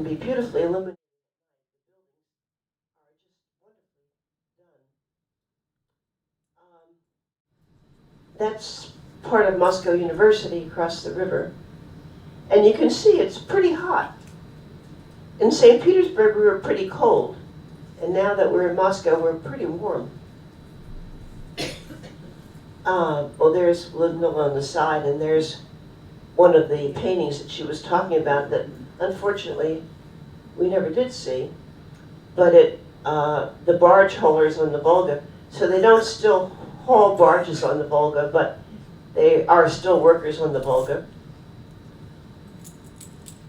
can be beautifully illuminated. The buildings are just wonderfully done. That's part of Moscow University across the river. And you can see it's pretty hot. In St. Petersburg, we were pretty cold. And now that we're in Moscow, we're pretty warm. Well, there's Ludmilla on the side, and there's one of the paintings that she was talking about that, unfortunately, we never did see. But the barge haulers on the Volga, so they don't still haul barges on the Volga, but they are still workers on the Volga.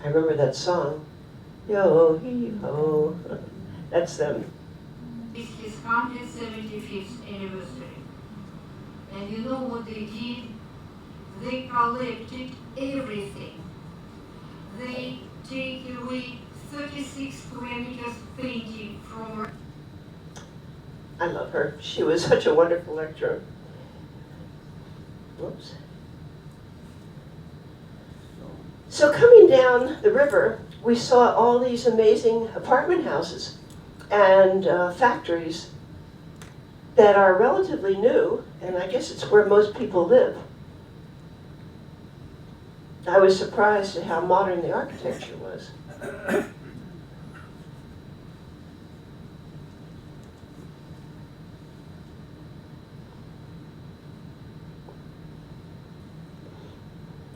I remember that song, yo hee ho. That's them. It's his 175th anniversary. And you know what they did? They collected everything. They take away 36 kilometers painting from. I love her. She was such a wonderful lecturer. Whoops. So coming down the river, we saw all these amazing apartment houses and factories that are relatively new, and I guess it's where most people live. I was surprised at how modern the architecture was.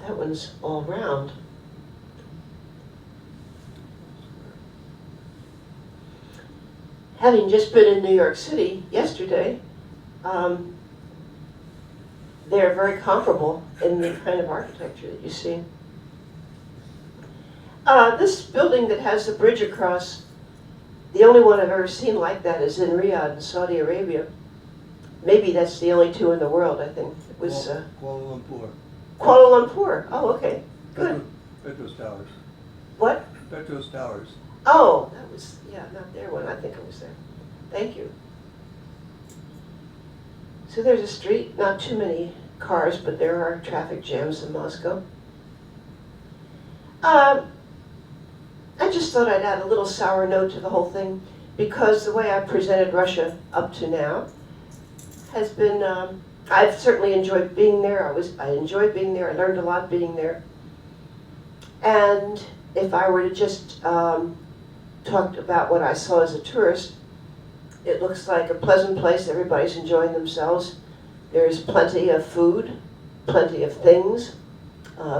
That one's all round. Having just been in New York City yesterday, they're very comparable in the kind of architecture that you see. This building that has the bridge across, the only one I've ever seen like that is in Riyadh in Saudi Arabia. Maybe that's the only two in the world, I think. It was Kuala Lumpur. Kuala Lumpur. Oh, okay. Good. Petros Towers. What? Petros Towers. Oh, that was, yeah, not their one. I think it was there. Thank you. So there's a street, not too many cars, but there are traffic jams in Moscow. I just thought I'd add a little sour note to the whole thing, because the way I presented Russia up to now has been, I've certainly enjoyed being there. I enjoyed being there. I learned a lot being there. And if I were to just talk about what I saw as a tourist, it looks like a pleasant place. Everybody's enjoying themselves. There's plenty of food, plenty of things,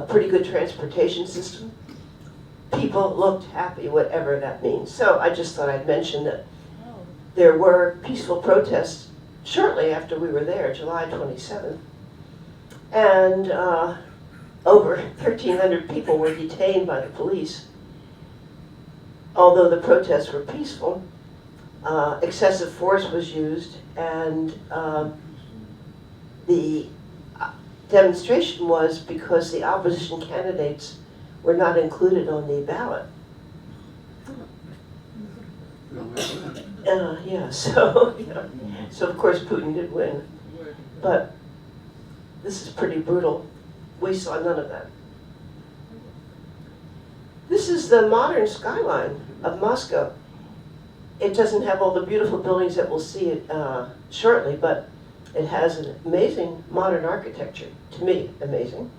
pretty good transportation system. People looked happy, whatever that means. So I just thought I'd mention that there were peaceful protests shortly after we were there, July 27th. And over 1,300 people were detained by the police. Although the protests were peaceful, excessive force was used, and the demonstration was because the opposition candidates were not included on the ballot. Yeah, so, yeah. So of course Putin did win. But this is pretty brutal. We saw none of that. This is the modern skyline of Moscow. It doesn't have all the beautiful buildings that we'll see shortly, but it has an amazing modern architecture. To me, amazing.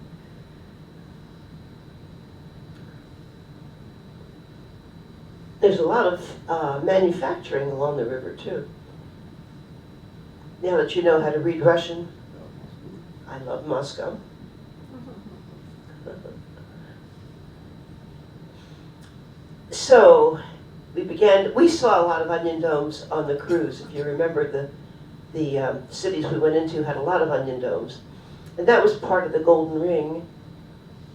There's a lot of manufacturing along the river, too. Now that you know how to read Russian, I love Moscow. So we saw a lot of onion domes on the cruise. If you remember, the cities we went into had a lot of onion domes. And that was part of the Golden Ring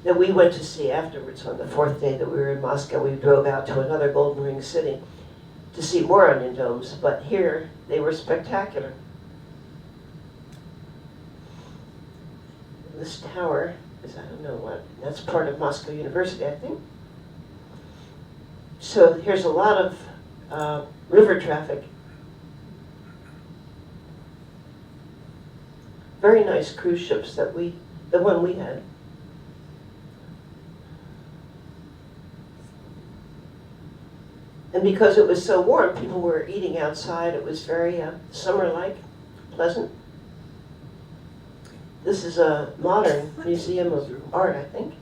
that we went to see afterwards. On the fourth day that we were in Moscow, we drove out to another Golden Ring city to see more onion domes. But here, they were spectacular. This tower is, I don't know what, that's part of Moscow University, I think. So here's a lot of river traffic. Very nice cruise ships that the one we had. And because it was so warm, people were eating outside. It was very summer-like, pleasant. This is a modern museum of art, I think.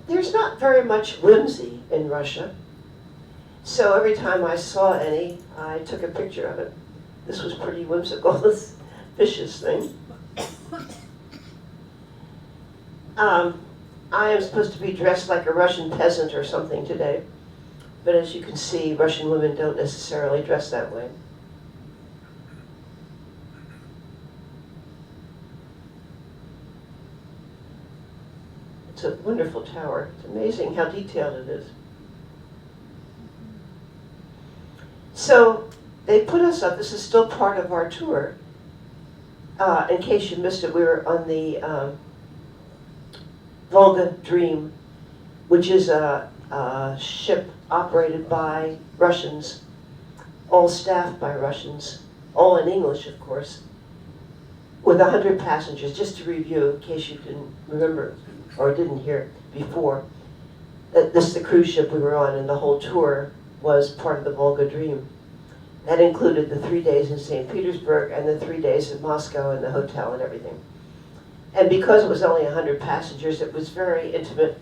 There's not very much whimsy in Russia. So every time I saw any, I took a picture of it. This was pretty whimsical, this fishes thing. I am supposed to be dressed like a Russian peasant or something today. But as you can see, Russian women don't necessarily dress that way. It's a wonderful tower. It's amazing how detailed it is. So they put us up. This is still part of our tour. In case you missed it, we were on the Volga Dream, which is a ship operated by Russians, all staffed by Russians, all in English, of course, with 100 passengers. Just to review, in case you didn't remember or didn't hear before, that this is the cruise ship we were on, and the whole tour was part of the Volga Dream. That included the 3 days in St. Petersburg and the 3 days in Moscow and the hotel and everything. And because it was only 100 passengers, it was very intimate.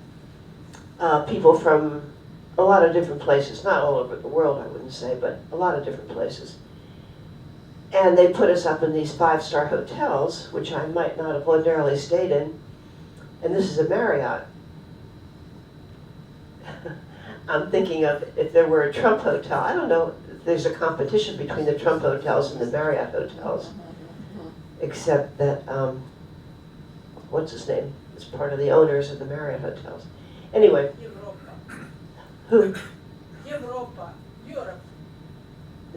People from a lot of different places, not all over the world, I wouldn't say, but a lot of different places. And they put us up in these 5-star hotels, which I might not have ordinarily stayed in. And this is a Marriott. I'm thinking of if there were a Trump hotel. I don't know if there's a competition between the Trump hotels and the Marriott hotels, except that, what's his name? Is part of the owners of the Marriott hotels. Anyway. Europa. Who? Europa. Europe.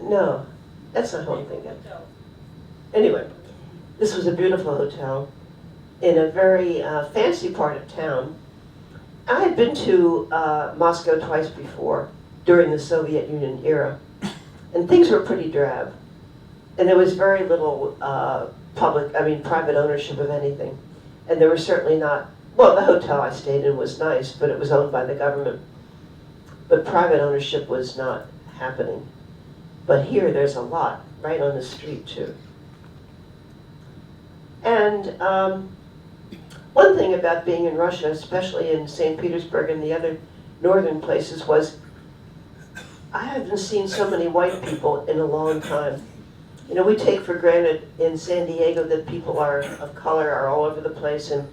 No, that's not who I'm thinking. Hotel. Anyway, this was a beautiful hotel in a very fancy part of town. I had been to Moscow twice before during the Soviet Union era, and things were pretty drab. And there was very little private ownership of anything. And there were certainly not, well, the hotel I stayed in was nice, but it was owned by the government. But private ownership was not happening. But here there's a lot, right on the street too. And one thing about being in Russia, especially in St. Petersburg and the other northern places, was I haven't seen so many white people in a long time. You know, we take for granted in San Diego that people of color are all over the place, and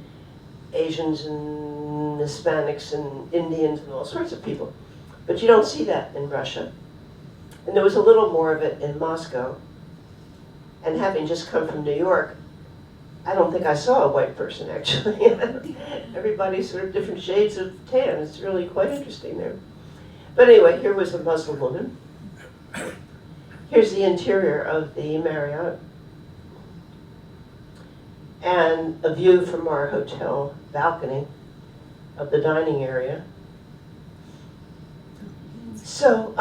Asians and Hispanics and Indians and all sorts of people. But you don't see that in Russia. And there was a little more of it in Moscow. And having just come from New York, I don't think I saw a white person, actually. Everybody's sort of different shades of tan. It's really quite interesting there. But anyway, here was a Muslim woman. Here's the interior of the Marriott. And a view from our hotel balcony of the dining area. So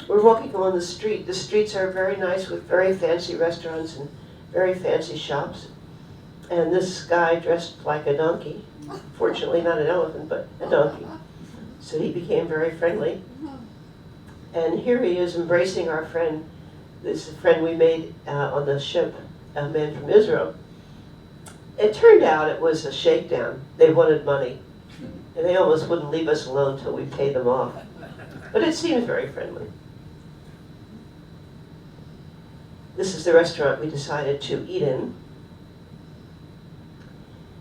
we're walking along the street. The streets are very nice with very fancy restaurants and very fancy shops. And this guy dressed like a donkey. Fortunately not an elephant, but a donkey. So he became very friendly. And here he is embracing our friend. This is a friend we made on the ship, a man from Israel. It turned out it was a shakedown. They wanted money. And they almost wouldn't leave us alone until we paid them off. But it seems very friendly. This is the restaurant we decided to eat in.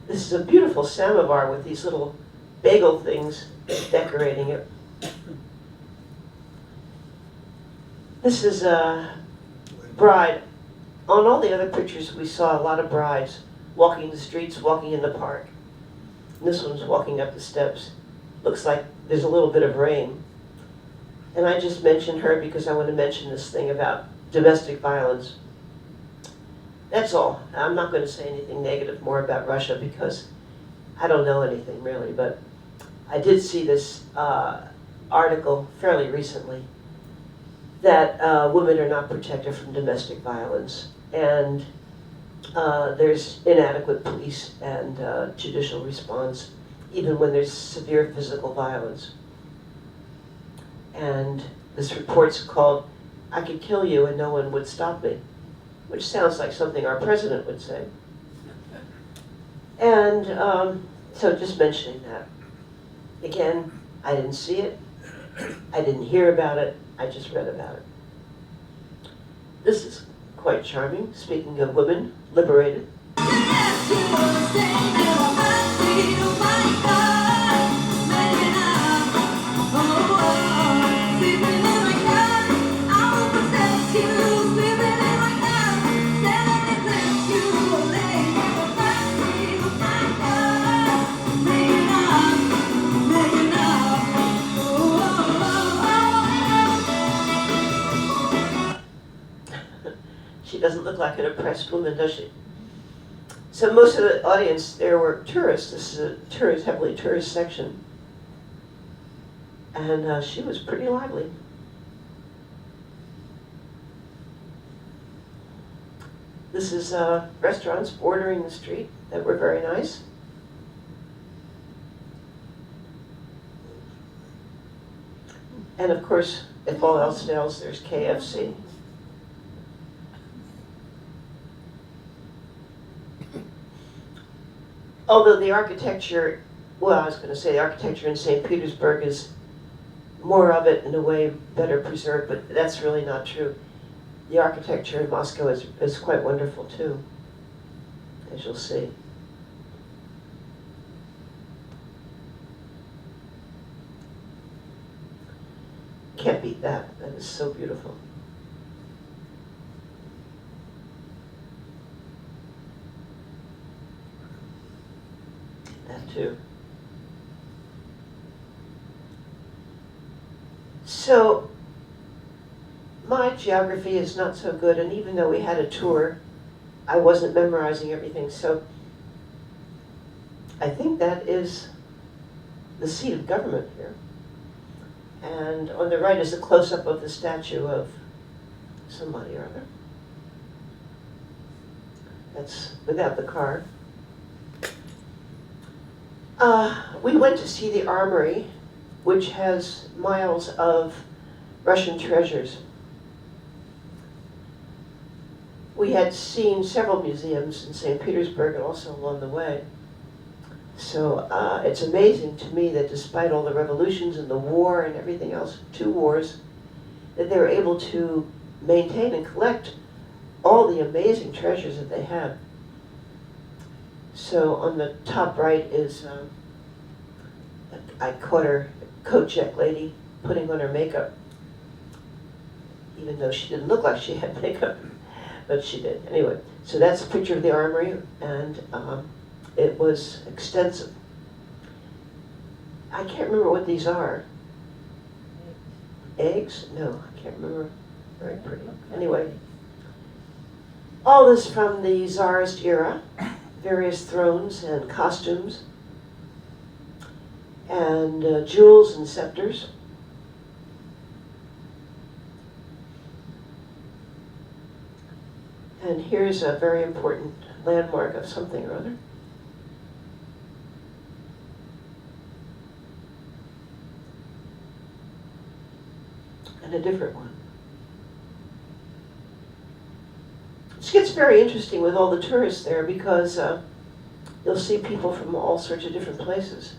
This is a beautiful samovar with these little bagel things decorating it. This is a bride. On all the other pictures, we saw a lot of brides walking the streets, walking in the park. And this one's walking up the steps. Looks like there's a little bit of rain. And I just mentioned her because I want to mention this thing about domestic violence. That's all. I'm not going to say anything negative more about Russia because I don't know anything really, but I did see this article fairly recently that women are not protected from domestic violence, and there's inadequate police and judicial response even when there's severe physical violence. And this report's called, "I Could Kill You and No One Would Stop Me," which sounds like something our president would say. And so just mentioning that. Again, I didn't see it. I didn't hear about it. I just read about it. This is quite charming. Speaking of women liberated. She doesn't look like an oppressed woman, does she? So most of the audience there were tourists. This is a heavily tourist section. And she was pretty lively. This is restaurants bordering the street that were very nice. And of course, if all else fails, there's KFC. Although the architecture, well, I was going to say the architecture in St. Petersburg is more of it in a way better preserved, but that's really not true. The architecture in Moscow is quite wonderful too, as you'll see. Can't beat that. That is so beautiful. That too. So, my geography is not so good, and even though we had a tour, I wasn't memorizing everything, so I think that is the seat of government here. And on the right is a close-up of the statue of somebody or other. That's without the car. We went to see the armory, which has miles of Russian treasures. We had seen several museums in St. Petersburg and also along the way. So it's amazing to me that despite all the revolutions and the war and everything else, 2 wars, that they were able to maintain and collect all the amazing treasures that they have. So on the top right is, I caught her, a coat check lady, putting on her makeup, even though she didn't look like she had makeup, but she did. Anyway, so that's a picture of the armory, and it was extensive. I can't remember what these are. Eggs? No, I can't remember. Very pretty. Anyway, all this from the Tsarist era, various thrones and costumes, and jewels and scepters. And here's a very important landmark of something or other. And a different one. It gets very interesting with all the tourists there because you'll see people from all sorts of different places.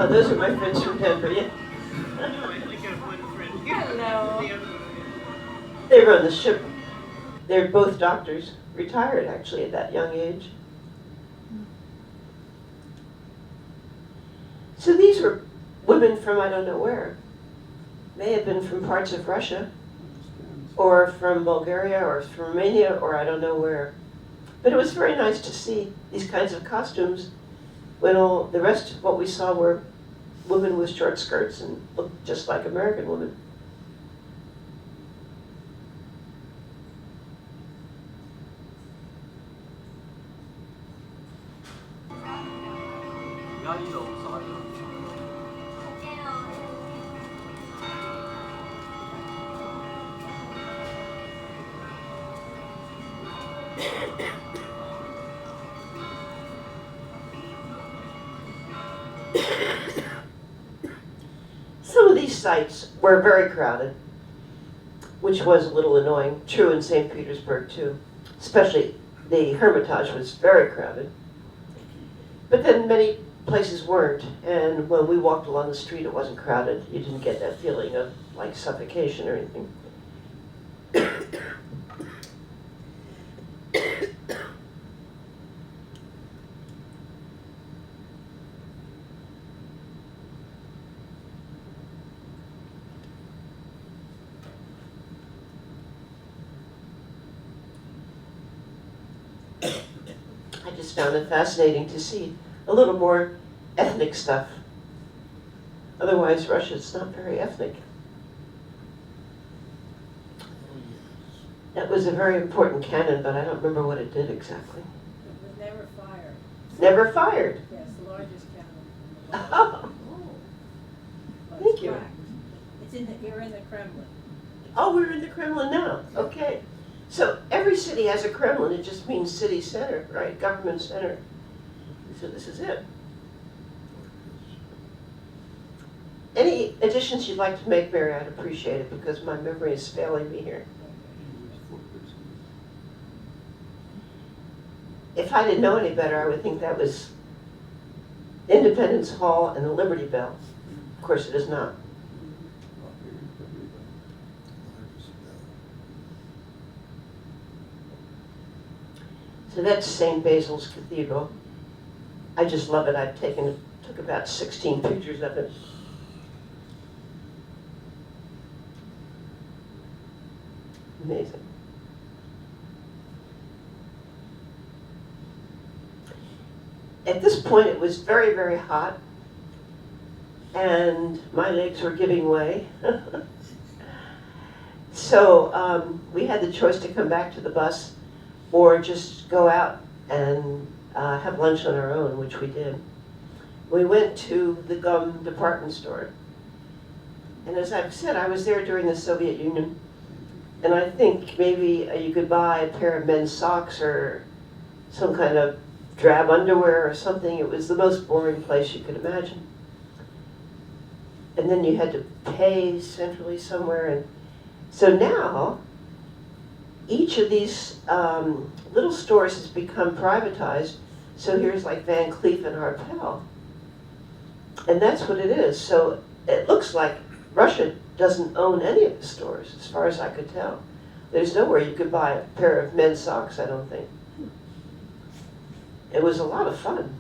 Oh, those are my friends from Denver, yeah. I only got one friend here. Hello. The other They run the ship. They're both doctors, retired actually at that young age. So these were women from I don't know where. May have been from parts of Russia, or from Bulgaria, or from Romania, or I don't know where. But it was very nice to see these kinds of costumes when all the rest of what we saw were women with short skirts and looked just like American women. city sites were very crowded, which was a little annoying. True in St. Petersburg too. Especially the Hermitage was very crowded. But then many places weren't, and when we walked along the street it wasn't crowded. You didn't get that feeling of like suffocation or anything. I just found it fascinating to see a little more ethnic stuff. Otherwise, Russia's not very ethnic. That was a very important cannon, but I don't remember what it did exactly. It was never fired. Never fired. Yes, the largest cannon. Oh, But thank it's you. cracked. You're in the Kremlin. oh, we're in the Kremlin now. Okay. So every city has a Kremlin. It just means city center, right? Government center. So this is it. Any additions you'd like to make, Mary, I'd appreciate it because my memory is failing me here. If I didn't know any better, I would think that was Independence Hall and the Liberty Bell. Of course, it is not. So that's St. Basil's Cathedral. I just love it. Took about 16 pictures of it. Amazing. At this point, it was very, very hot, and my legs were giving way. So we had the choice to come back to the bus or just go out and have lunch on our own, which we did. We went to the gum department store. And as I've said, I was there during the Soviet Union. And I think maybe you could buy a pair of men's socks or some kind of drab underwear or something. It was the most boring place you could imagine. And then you had to pay centrally somewhere. And so now, each of these little stores has become privatized. So here's like Van Cleef and Arpels. And that's what it is. So it looks like Russia doesn't own any of the stores, as far as I could tell. There's nowhere you could buy a pair of men's socks, I don't think. It was a lot of fun.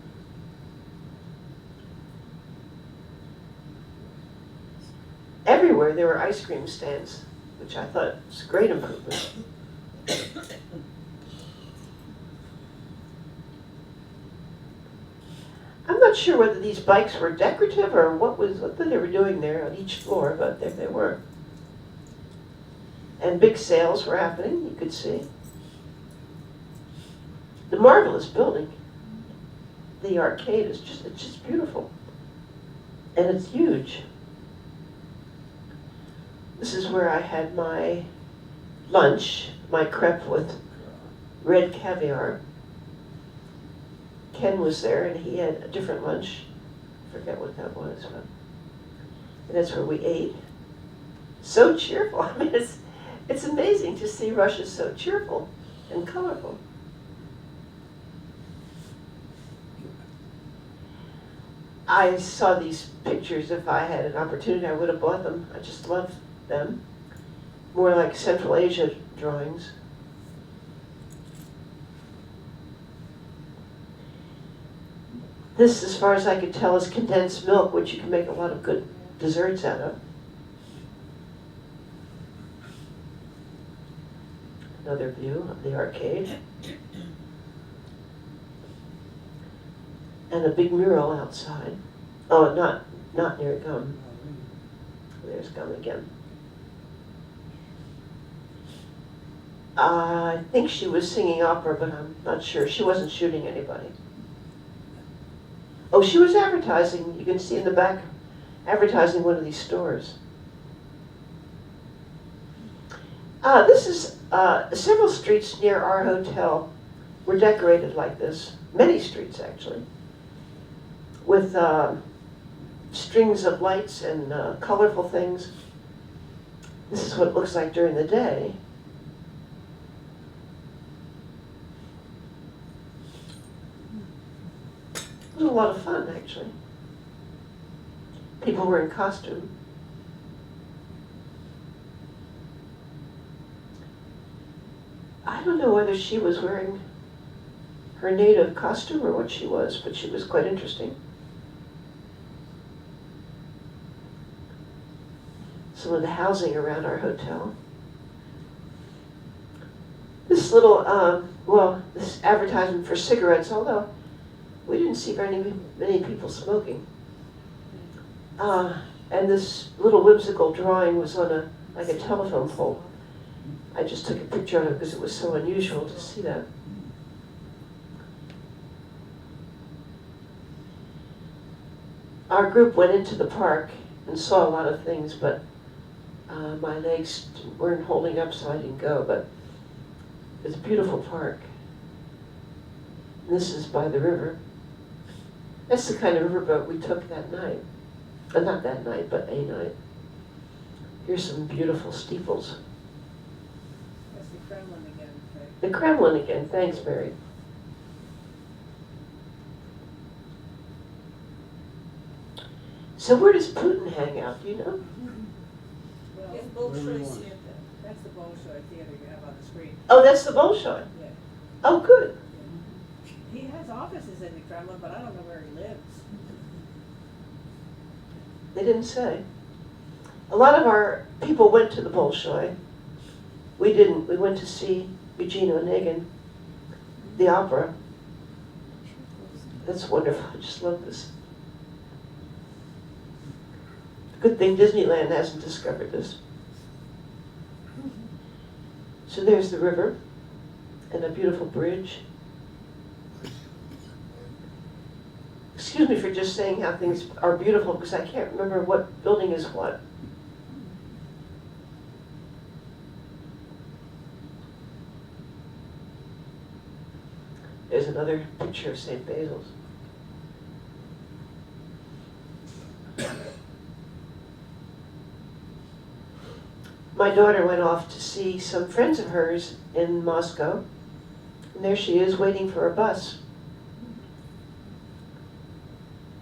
Everywhere there were ice cream stands, which I thought was a great improvement. I'm not sure whether these bikes were decorative or what they were doing there on each floor, but there they were. And big sales were happening, you could see. The marvelous building. The arcade is just beautiful. And it's huge. This is where I had my lunch, my crepe with red caviar. Ken was there and he had a different lunch. I forget what that was, but and that's where we ate. So cheerful. I mean, it's amazing to see Russia so cheerful and colorful. I saw these pictures. If I had an opportunity, I would have bought them. I just love them. More like Central Asia drawings. This, as far as I could tell, is condensed milk, which you can make a lot of good desserts out of. Another view of the arcade. And a big mural outside. Oh, not near Gum. There's Gum again. I think she was singing opera, but I'm not sure. She wasn't shooting anybody. Oh, she was advertising. You can see in the back, advertising one of these stores. This is several streets near our hotel were decorated like this. Many streets, actually, with strings of lights and colorful things. This is what it looks like during the day. It was a lot of fun, actually. People were in costume. I don't know whether she was wearing her native costume or what she was, but she was quite interesting. Some of the housing around our hotel. This little, this advertisement for cigarettes, although we didn't see many people smoking. And this little whimsical drawing was on like a telephone pole. I just took a picture of it because it was so unusual to see that. Our group went into the park and saw a lot of things, but my legs weren't holding up, so I didn't go. But it's a beautiful park. And this is by the river. That's the kind of riverboat we took that night. Not that night, but a night. Here's some beautiful steeples. That's the Kremlin again, Faye. The Kremlin again. Thanks, Mary. So where does Putin hang out? Do you know? Well, It's Wherever you Bolshoi want. Theater. that's the Bolshoi Theater you have on the screen. Oh, that's the Bolshoi. Yeah. Oh, good. He has offices in the Kremlin, but I don't know where he lives. They didn't say. A lot of our people went to the Bolshoi. We didn't. We went to see Eugene Onegin, the opera. That's wonderful. I just love this. Good thing Disneyland hasn't discovered this. So there's the river and a beautiful bridge. Excuse me for just saying how things are beautiful because I can't remember what building is what. There's another picture of St. Basil's. My daughter went off to see some friends of hers in Moscow, and there she is waiting for a bus.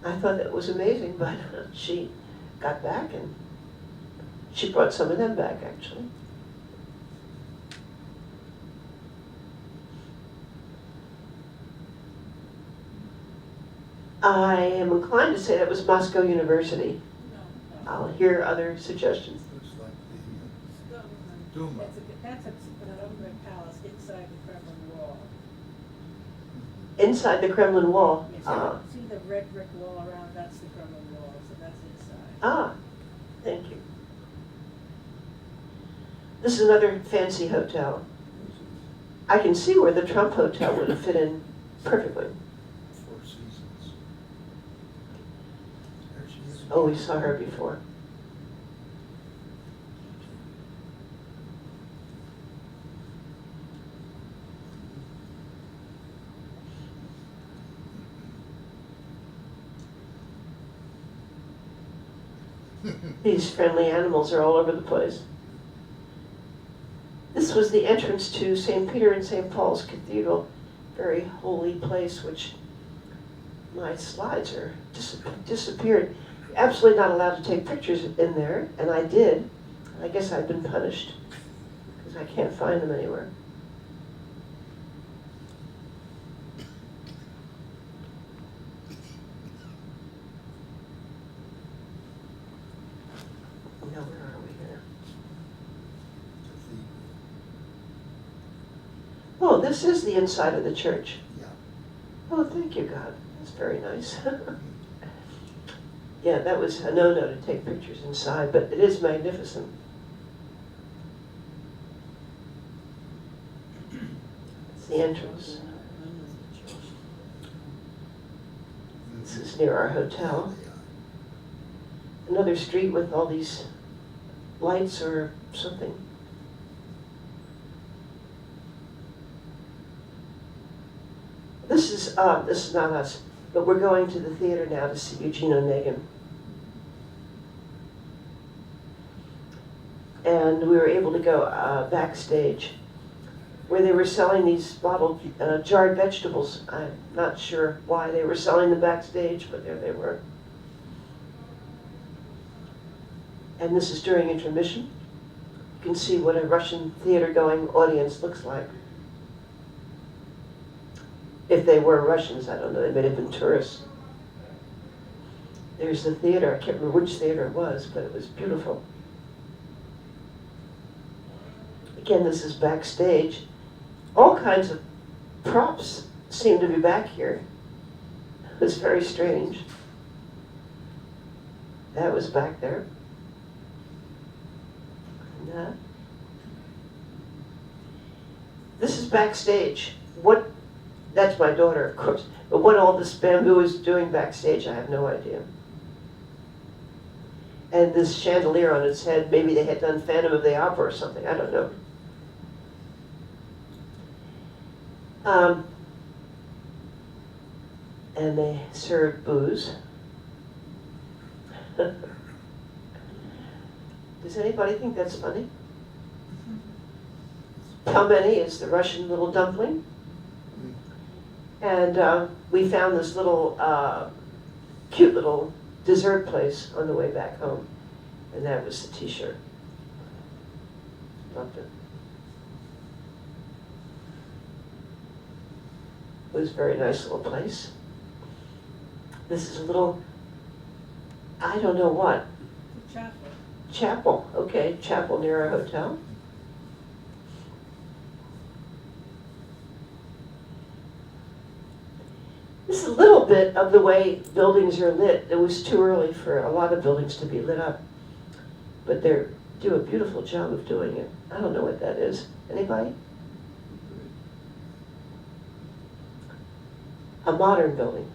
I thought that was amazing, but she got back and she brought some of them back, actually. I am inclined to say that was Moscow University. No. I'll hear other suggestions. Looks like the Duma. Duma. That's a government palace inside the Kremlin wall. Inside the Kremlin wall. Yes, see the red brick wall around, that's the Kremlin wall, so that's inside. Thank you. This is another fancy hotel. I can see where the Trump Hotel would have fit in perfectly. Four Seasons. There she is. Oh, we saw her before. These friendly animals are all over the place. This was the entrance to St. Peter and St. Paul's Cathedral, very holy place, which my slides are disappeared. Absolutely not allowed to take pictures in there, and I did. I guess I've been punished because I can't find them anywhere. Now, where are we here? Oh, this is the inside of the church. Yeah. Oh, thank you, God. That's very nice. Yeah, that was a no-no to take pictures inside, but it is magnificent. It's the entrance. This is near our hotel. Another street with all these lights or something. This is not us, but we're going to the theater now to see Eugene Onegin. and we were able to go backstage where they were selling these bottled jarred vegetables. I'm not sure why they were selling them backstage, but there they were. And this is during intermission. You can see what a Russian theater-going audience looks like. If they were Russians, I don't know, they may have been tourists. There's the theater. I can't remember which theater it was, but it was beautiful. Again, this is backstage. All kinds of props seem to be back here. It was very strange. That was back there. And that. This is backstage. That's my daughter, of course. But what all this bamboo is doing backstage, I have no idea. And this chandelier on its head, maybe they had done Phantom of the Opera or something, I don't know. And they served booze. Does anybody think that's funny? Pelmeni is the Russian little dumpling. And we found this little, cute little dessert place on the way back home. And that was the t-shirt. Loved it. It was a very nice little place. This is a little, I don't know what. Chapel. Chapel, okay, chapel near a hotel. This is a little bit of the way buildings are lit. It was too early for a lot of buildings to be lit up, but they do a beautiful job of doing it. I don't know what that is. Anybody? A modern building.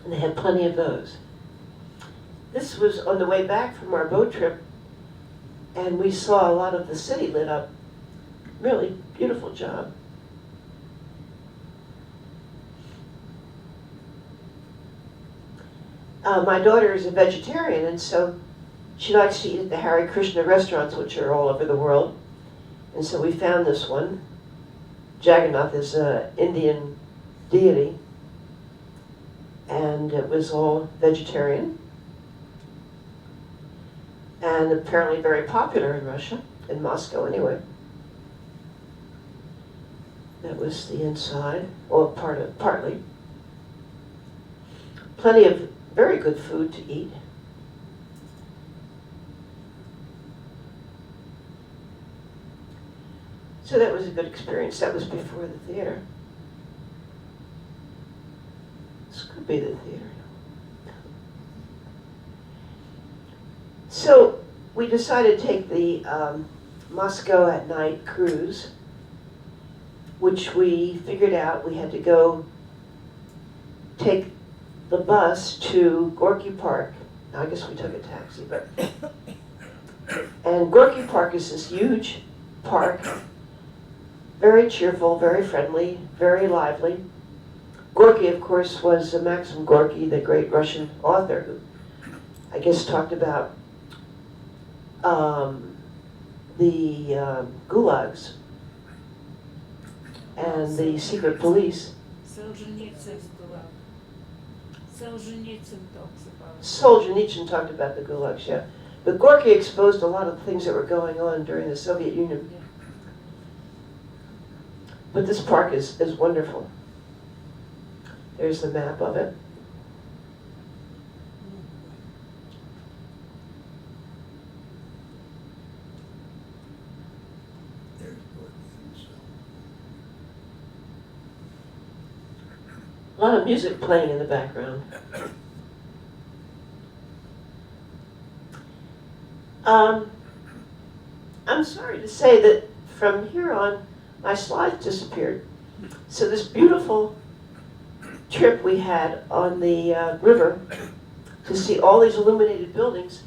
And they had plenty of those. This was on the way back from our boat trip, and we saw a lot of the city lit up. Really beautiful job. My daughter is a vegetarian, and so she likes to eat at the Hare Krishna restaurants, which are all over the world. And so we found this one. Jagannath is an Indian deity, and it was all vegetarian. And apparently very popular in Russia, in Moscow anyway. That was the inside, or partly. Plenty of very good food to eat. So that was a good experience. That was before the theater. This could be the theater. So we decided to take the Moscow at night cruise, which we figured out we had to go take the bus to Gorky Park. I guess we took a taxi, but and Gorky Park is this huge park, very cheerful, very friendly, very lively. Gorky, of course, was Maxim Gorky, the great Russian author, who I guess talked about the gulags and the secret police. Solzhenitsyn talks about it. Solzhenitsyn talked about the gulags, yeah. But Gorky exposed a lot of things that were going on during the Soviet Union. Yeah. But this park is wonderful. There's the map of it. There's Gorky himself. A lot of music playing in the background. I'm sorry to say that from here on, my slides disappeared. So this beautiful trip we had on the river to see all these illuminated buildings,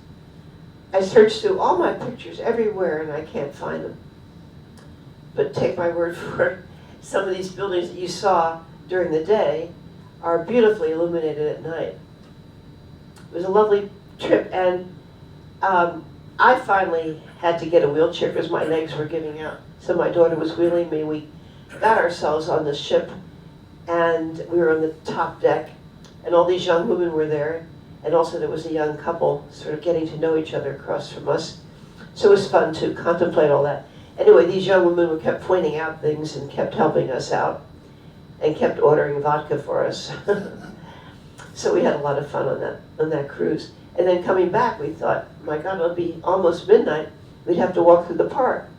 I searched through all my pictures everywhere and I can't find them. But take my word for it, some of these buildings that you saw during the day are beautifully illuminated at night. It was a lovely trip, and I finally had to get a wheelchair because my legs were giving out. So my daughter was wheeling me. We got ourselves on the ship, and we were on the top deck, and all these young women were there, and also there was a young couple sort of getting to know each other across from us. So it was fun to contemplate all that. Anyway, these young women were kept pointing out things and kept helping us out and kept ordering vodka for us. So we had a lot of fun on that cruise. And then coming back, we thought, my God, it'll be almost midnight. We'd have to walk through the park.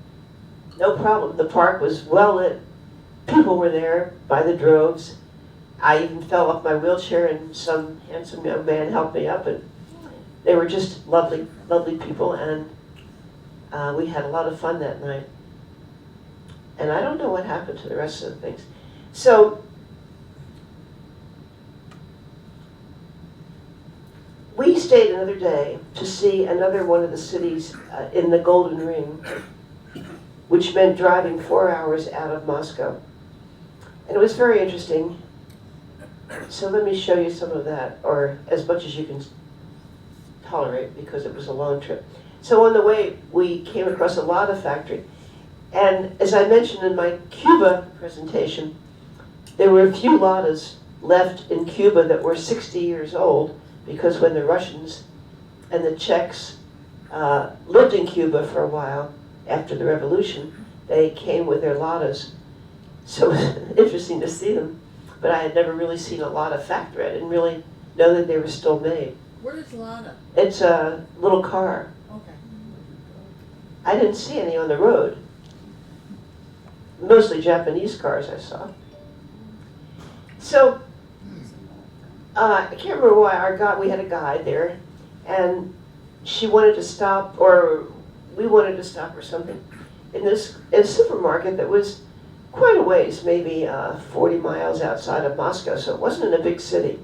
No problem. The park was well lit. People were there by the droves. I even fell off my wheelchair, and some handsome young man helped me up. And they were just lovely, lovely people. And we had a lot of fun that night. And I don't know what happened to the rest of the things. So we stayed another day to see another one of the cities in the Golden Ring, which meant driving 4 hours out of Moscow. And it was very interesting. So let me show you some of that, or as much as you can tolerate, because it was a long trip. So on the way, we came across a Lada factory. And as I mentioned in my Cuba presentation, there were a few Ladas left in Cuba that were 60 years old, because when the Russians and the Czechs lived in Cuba for a while after the revolution, they came with their Ladas. So it was interesting to see them. But I had never really seen a Lada factory. I didn't really know that they were still made. What is Lada? It's a little car. Okay. I didn't see any on the road. Mostly Japanese cars I saw. So I can't remember why we had a guide there, and she wanted to stop, or we wanted to stop or something, in a supermarket that was quite a ways, maybe 40 miles outside of Moscow, so it wasn't in a big city.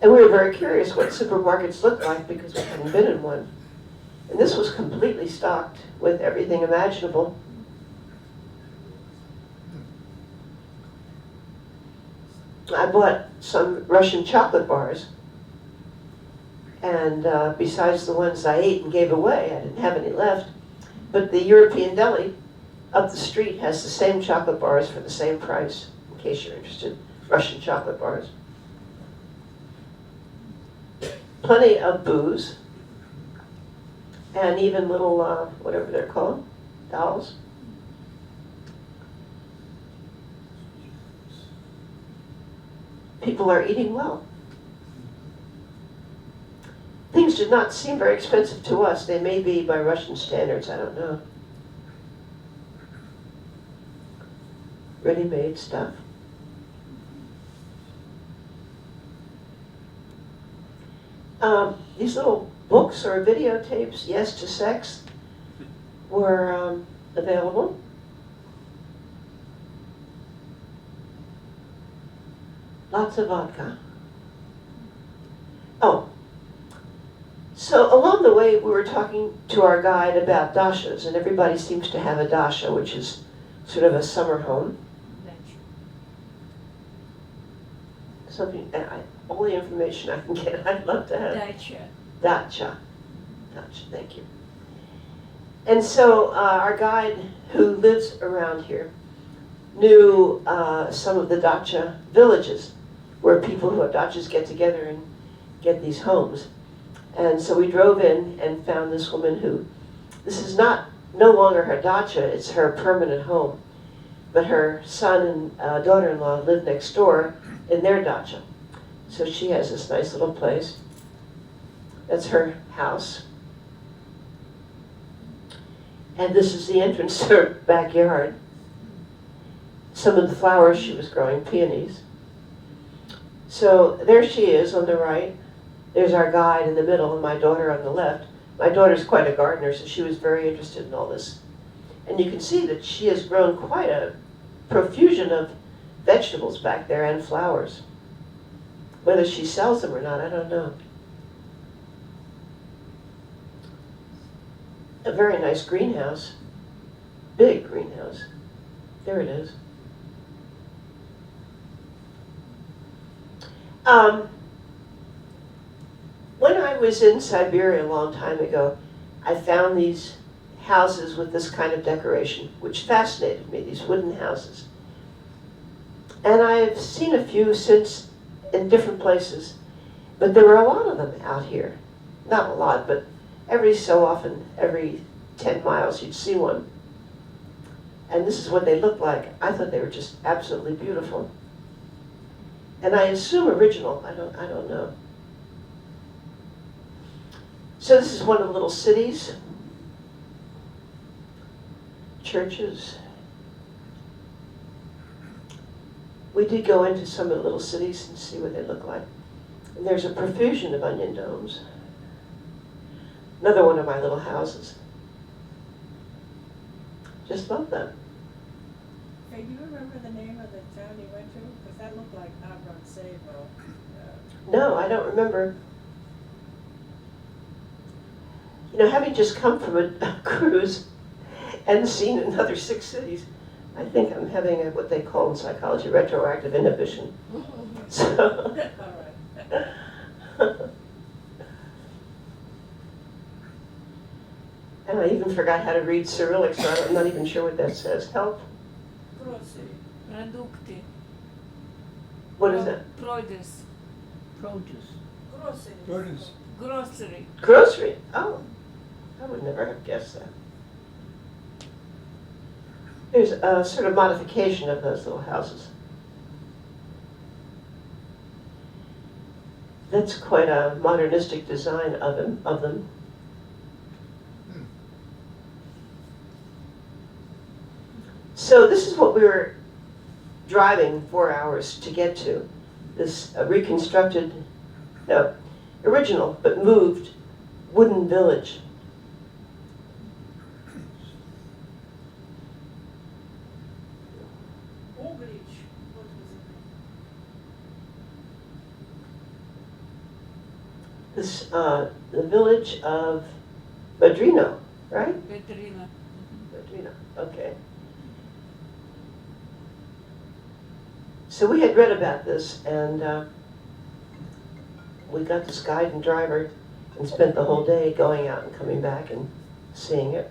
And we were very curious what supermarkets looked like because we hadn't been in one. And this was completely stocked with everything imaginable. I bought some Russian chocolate bars, and besides the ones I ate and gave away, I didn't have any left. But the European deli up the street has the same chocolate bars for the same price, in case you're interested. Russian chocolate bars. Plenty of booze, and even little, whatever they're called, dolls. People are eating well. Things did not seem very expensive to us. They may be by Russian standards, I don't know. Ready-made stuff. These little books or videotapes, Yes to Sex, were available. Lots of vodka. Oh, so along the way we were talking to our guide about dachas, and everybody seems to have a dacha, which is sort of a summer home. Something, all the information I can get, I'd love to have. Dacha, thank you. And so our guide, who lives around here, knew some of the dacha villages, where people who have dachas get together and get these homes. And so we drove in and found this woman who, this is no longer her dacha, it's her permanent home. But her son and daughter-in-law live next door in their dacha. So she has this nice little place. That's her house. And this is the entrance to her backyard. Some of the flowers she was growing, peonies. So there she is on the right. There's our guide in the middle and my daughter on the left. My daughter's quite a gardener, so she was very interested in all this. And you can see that she has grown quite a profusion of vegetables back there and flowers. Whether she sells them or not, I don't know. A very nice greenhouse. Big greenhouse. There it is. When I was in Siberia a long time ago, I found these houses with this kind of decoration, which fascinated me, these wooden houses. And I've seen a few since in different places, but there were a lot of them out here. Not a lot, but every so often, every 10 miles, you'd see one. And this is what they looked like. I thought they were just absolutely beautiful. And I assume original, I don't know. So this is one of the little cities. Churches. We did go into some of the little cities and see what they look like. And there's a profusion of onion domes. Another one of my little houses. Just love them. Hey, do you remember the name of the town you went to? Because that looked like Abramtsevo. No, I don't remember. You know, having just come from a cruise and seen another 6 cities, I think I'm having what they call in psychology retroactive inhibition. So, All right. and I even forgot how to read Cyrillic, so I'm not even sure what that says. Help? Grocery. Продукты. What is that? Produce. Produce. Grocery. Produce. Grocery. Grocery. Oh, I would never have guessed that. There's a sort of modification of those little houses. That's quite a modernistic design of them. So this is what we were driving 4 hours to get to. This reconstructed, no, original, but moved wooden village. Uglич. What was it? This, the village of Badrino, right? Petrina. Badrino, okay. So we had read about this, and we got this guide and driver and spent the whole day going out and coming back and seeing it.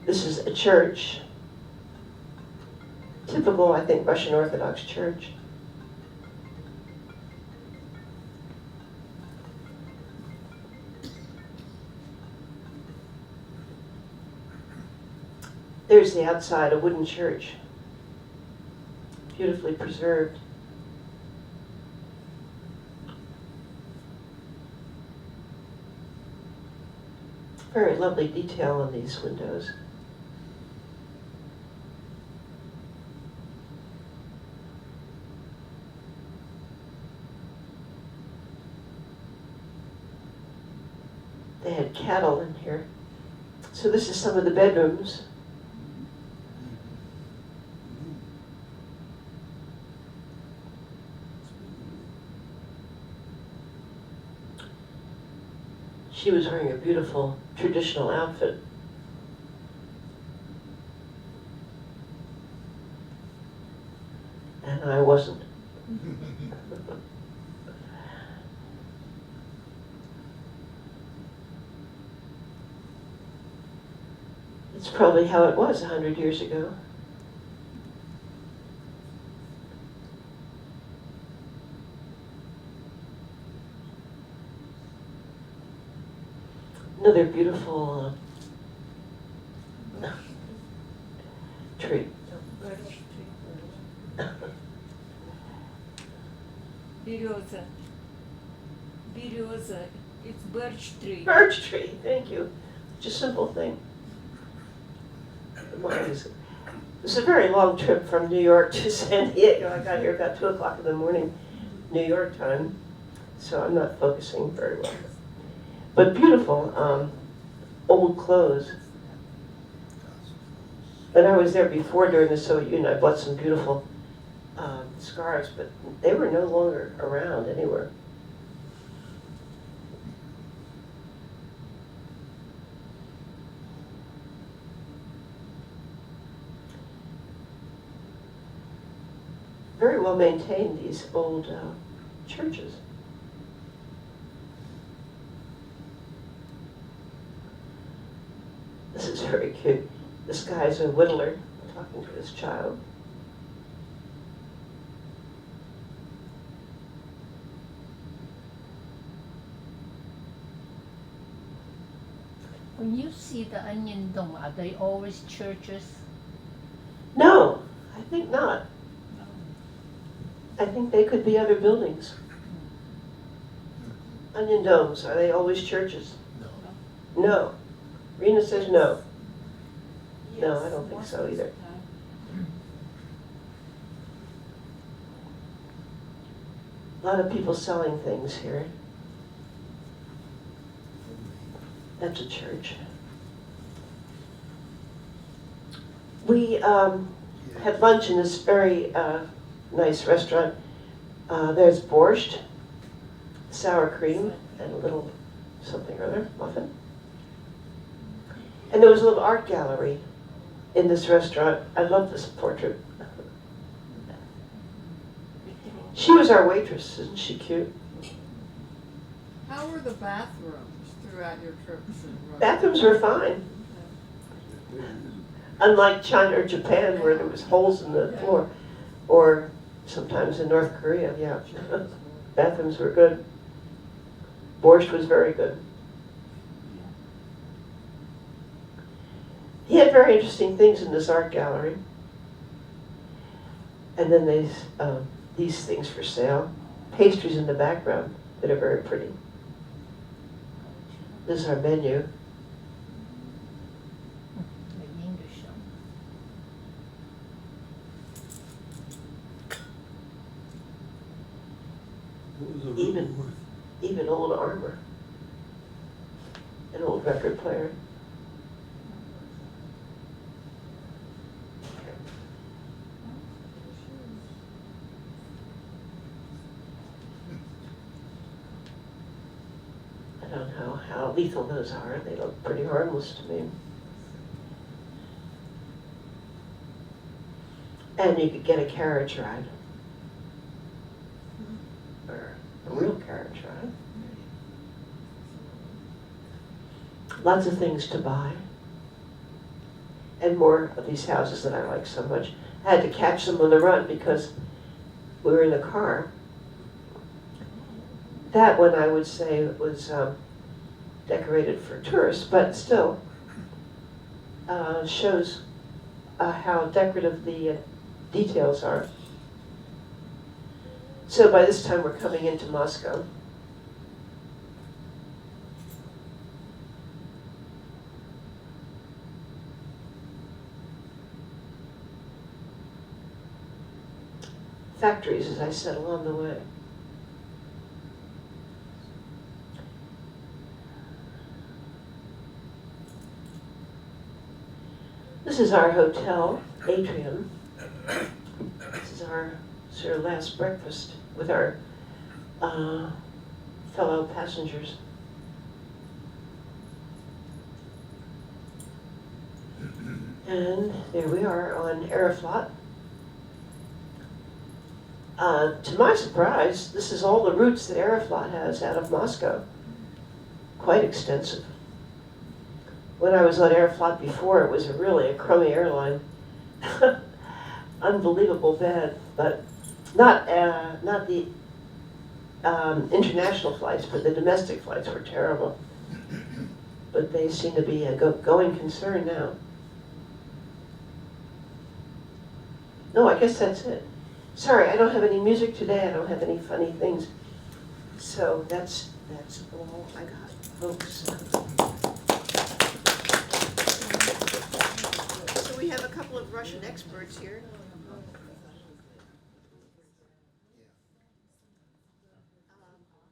This is a church, typical, I think, Russian Orthodox church. There's the outside, a wooden church, beautifully preserved. Very lovely detail on these windows. They had cattle in here. So this is some of the bedrooms. She was wearing a beautiful traditional outfit. And I wasn't. It's probably how it was 100 years ago. Another beautiful tree. Birch tree. Береза. Береза. It's birch tree. Birch tree, thank you. Just a simple thing. This is a very long trip from New York to San Diego. I got here about 2 o'clock in the morning, New York time, so I'm not focusing very well. But beautiful, old clothes. And I was there before during the Soviet Union. I bought some beautiful scarves, but they were no longer around anywhere. Very well maintained, these old churches. very cute. This guy's a whittler talking to his child. When you see the onion dome, are they always churches? No, I think not. I think they could be other buildings. Onion domes, are they always churches? No. No. Rena says no. No, I Yes, don't think most so of the either. time. A lot of people selling things here. That's a church. We had lunch in this very nice restaurant. There's borscht, sour cream, and a little something or other, muffin. And there was a little art gallery in this restaurant. I love this portrait. She was our waitress, isn't she cute? How were the bathrooms throughout your trips in Russia? Bathrooms were fine. Unlike China or Japan where there was holes in the floor. Or sometimes in North Korea, yeah. Bathrooms were good. Borscht was very good. He had very interesting things in this art gallery. And then these things for sale. Pastries in the background that are very pretty. This is our menu. The English one. What was the room Even. worth? Even old armor. An old record player. I don't know how lethal those are. They look pretty harmless to me. And you could get a carriage ride. Or a real carriage ride. Lots of things to buy. And more of these houses that I like so much. I had to catch them on the run because we were in the car. That one I would say was decorated for tourists, but still shows how decorative the details are. So by this time we're coming into Moscow. Factories, as I said, along the way. This is our hotel, atrium. This is our sort of last breakfast with our fellow passengers. And there we are on Aeroflot. To my surprise, this is all the routes that Aeroflot has out of Moscow. Quite extensive. When I was on Aeroflot before, it was really a crummy airline. Unbelievable bad, but not the international flights, but the domestic flights were terrible. But they seem to be a going concern now. No, I guess that's it. Sorry, I don't have any music today. I don't have any funny things. So that's all I got, folks. So we have a couple of Russian experts here.